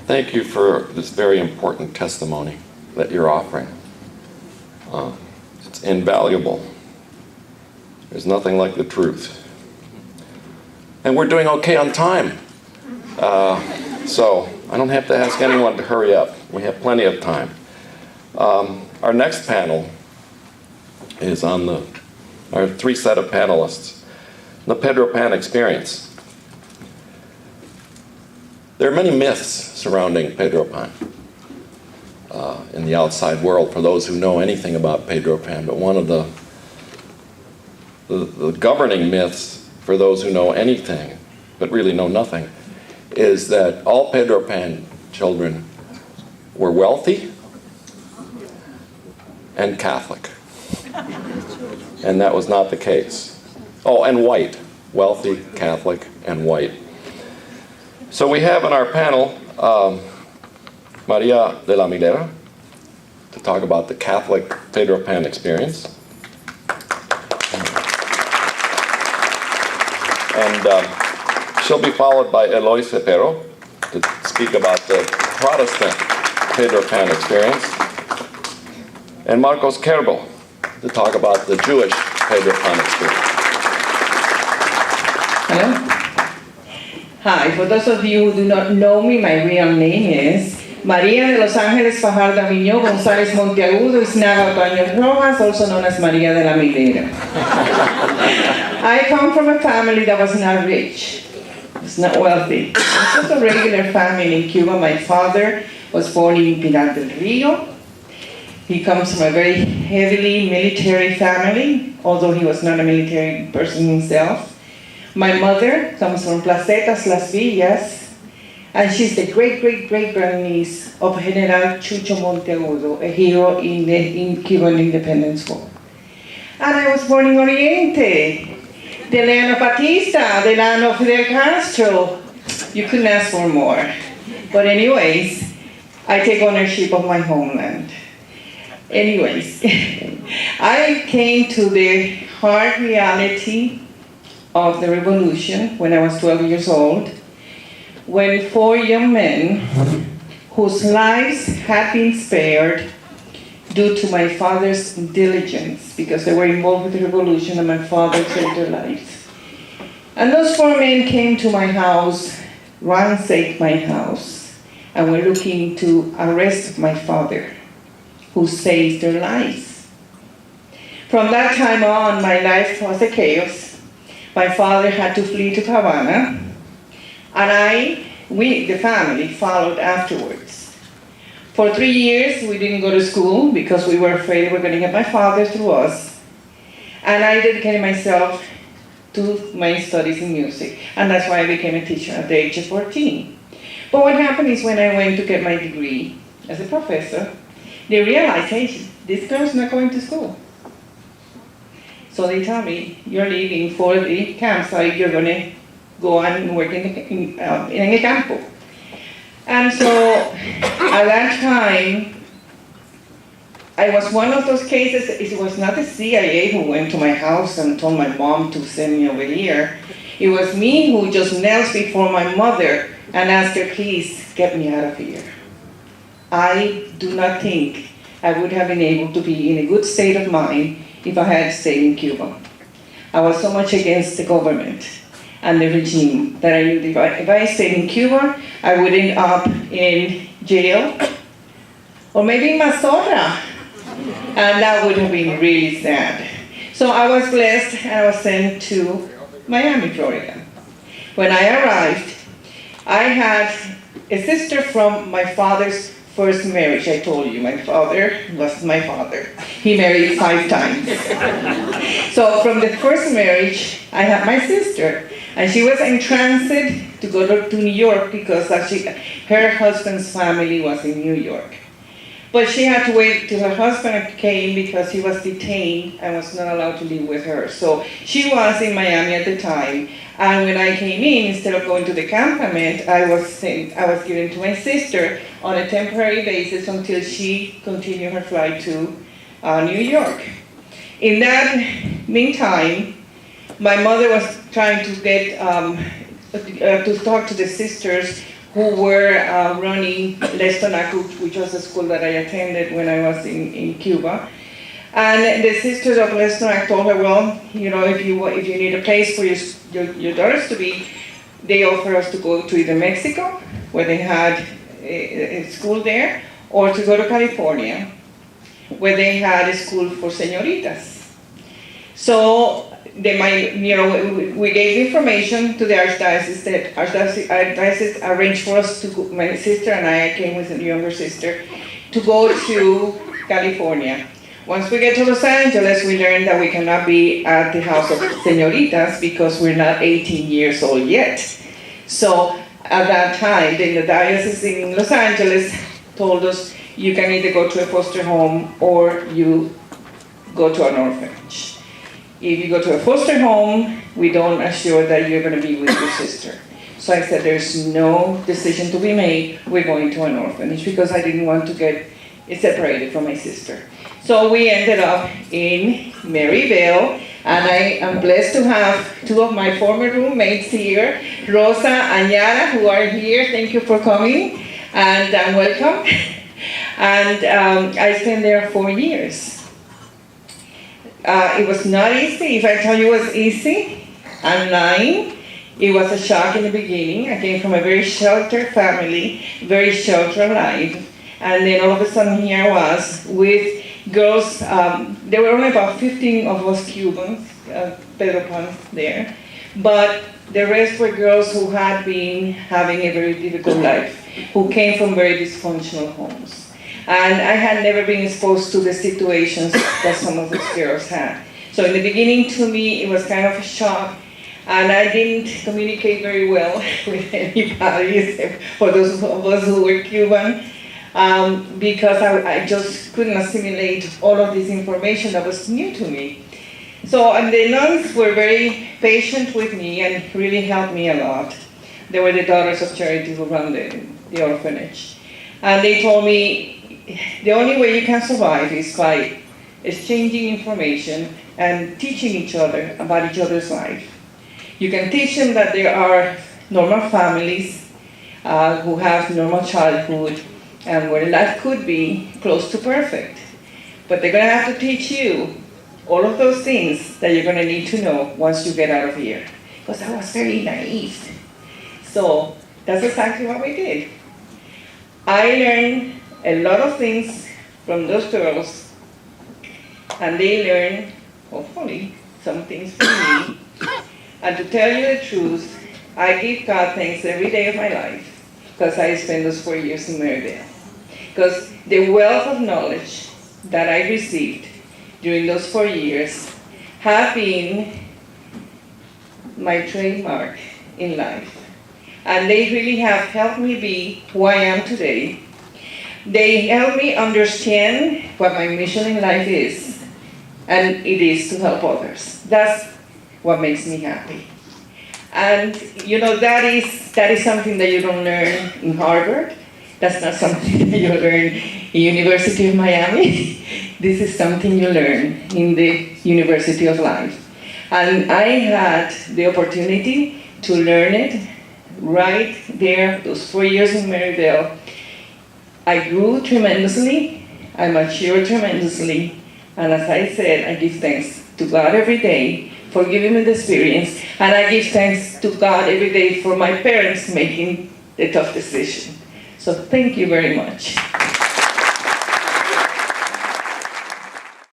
Thank you for this very important testimony that you're offering. It's invaluable. There's nothing like the truth. And we're doing okay on time. So I don't have to ask anyone to hurry up. We have plenty of time. Our next panel is on our three set of panelists, the Pedro Pan experience. There are many myths surrounding Pedro Pan in the outside world for those who know anything about Pedro Pan, but one of the governing myths for those who know anything but really know nothing is that all Pedro Pan children were wealthy and Catholic. And that was not the case. Oh, and white. Wealthy, Catholic, and white. So we have on our panel Maria de la Milera to talk about the Catholic Pedro Pan experience. And she'll be followed by Eloy Cepero to speak about the Protestant Pedro Pan experience. And Marcos Kerbel to talk about the Jewish Pedro Pan experience. Hello. Hi, for those of you who do not know me, my real name is Maria de Los Ángeles Fajardo Miñó González Monteagudo Isnaga Otoño Rojas, also known as Maria de la Milera. I come from a family that was not rich. It's not wealthy. It was a regular family in Cuba. My father was born in Pinar del Rio. He comes from a very heavily military family, although he was not a military person himself. My mother comes from Placetas, Las Villas, and she's the great-great-great-grandniece of General Chucho Monteagudo, a hero in Cuban independence war. And I was born in Oriente, the land of Batista, the land of Fidel Castro. You couldn't ask for more. But anyways, I take ownership of my homeland. Anyways, I came to the hard reality of the revolution when I was 12 years old, when 4 young men whose lives had been spared due to my father's diligence, because they were involved with the revolution and my father saved their lives. And those 4 men came to my house, ransacked my house, and were looking to arrest my father, who saved their lives. From that time on, my life was a chaos. My father had to flee to Havana, and we, the family, followed afterwards. For 3 years, we didn't go to school because we were afraid we were going to get my father through us. And I dedicated myself to my studies in music, and that's why I became a teacher at the age of 14. But what happened is when I went to get my degree as a professor, they realized, hey, this girl's not going to school. So they tell me, you're leaving for the campsite, you're going to go and work in the campo. And so at that time, I was one of those cases. It was not the CIA who went to my house and told my mom to send me over here. It was me who just knelt before my mother and asked her, please get me out of here. I do not think I would have been able to be in a good state of mind if I had stayed in Cuba. I was so much against the government and the regime that I knew if I stayed in Cuba, I would end up in jail, or maybe in Mazorra, and that would have been really sad. So I was blessed, and I was sent to Miami, Florida. When I arrived, I had a sister from my father's first marriage. I told you, my father was my father. He married 5 times. So from the first marriage, I had my sister, and she was in transit to go to New York because her husband's family was in New York. But she had to wait till her husband came because he was detained and was not allowed to live with her. So she was in Miami at the time, and when I came in, instead of going to the campament, I was given to my sister on a temporary basis until she continued her flight to New York. In that meantime, my mother was trying to get to talk to the sisters who were running Lestonacu, which was a school that I attended when I was in Cuba. And the sisters of Lestonac told her, well, you know, if you need a place for your daughters to be, they offer us to go to either Mexico, where they had a school there, or to go to California, where they had a school for señoritas. So they might, you know, we gave information to the archdiocese. The archdiocese arranged for us to go, my sister and I came with a younger sister, to go to California. Once we get to Los Angeles, we learned that we cannot be at the house of señoritas because we're not 18 years old yet. So at that time, the diocese in Los Angeles told us, you can either go to a foster home or you go to an orphanage. If you go to a foster home, we don't assure that you're going to be with your sister. So I said, there's no decision to be made, we're going to an orphanage, because I didn't want to get separated from my sister. So we ended up in Maryvale, and I am blessed to have two of my former roommates here, Rosa and Yara, who are here. Thank you for coming, and welcome. And I spent there 4 years. It was not easy. If I tell you it was easy, I'm lying. It was a shock in the beginning. I came from a very sheltered family, very sheltered life. And then all of a sudden here I was with girls. There were only about 15 of us Cubans, Pedro Pan there. But the rest were girls who had been having a very difficult life, who came from very dysfunctional homes. And I had never been exposed to the situations that some of those girls had. So in the beginning, to me, it was kind of a shock. And I didn't communicate very well with anybody, except for those of us who were Cuban. Because I just couldn't assimilate all of this information that was new to me. So, and the nuns were very patient with me and really helped me a lot. They were the Daughters of Charity who run the orphanage. And they told me, the only way you can survive is by exchanging information and teaching each other about each other's life. You can teach them that there are normal families who have normal childhood, and where life could be close to perfect. But they're going to have to teach you all of those things that you're going to need to know once you get out of here. Because I was very naive. So that's exactly what we did. I learned a lot of things from those girls, and they learned, hopefully, some things from me. And to tell you the truth, I give God thanks every day of my life, because I spent those 4 years in Maryvale. Because the wealth of knowledge that I received during those 4 years have been my trademark in life. And they really have helped me be who I am today. They help me understand what my mission in life is, and it is to help others. That's what makes me happy. And you know, that is something that you don't learn in Harvard. That's not something that you learn in University of Miami. This is something you learn in the University of Life. And I had the opportunity to learn it right there, those 4 years in Maryvale. I grew tremendously, I matured tremendously, and as I said, I give thanks to God every day for giving me the experience, and I give thanks to God every day for my parents making the tough decision. So thank you very much.